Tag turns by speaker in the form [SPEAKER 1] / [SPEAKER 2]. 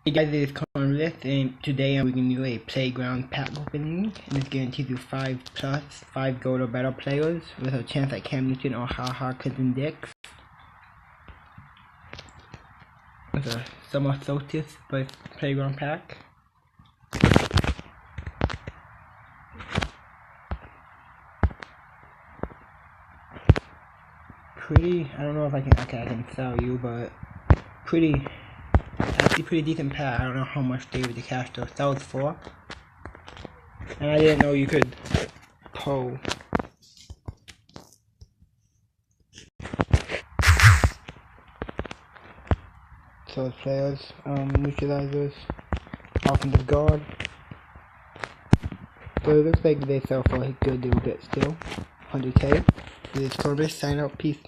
[SPEAKER 1] Hey guys, it is Conrad, and today I'm going to do a playground pack opening, and it's guaranteed to 5 gold or better players with a chance at Cam Newton or Haha Cousin Dix. With a summer solstice playground pack. Pretty, I don't know if I can sell you, but actually pretty decent pack. I don't know how much the cash though sells for. And I didn't know you could pull. So it's players, neutralizers, offensive guard. So it looks like they sell for a good little bit still. 100k. This is Corbis, sign out, peace.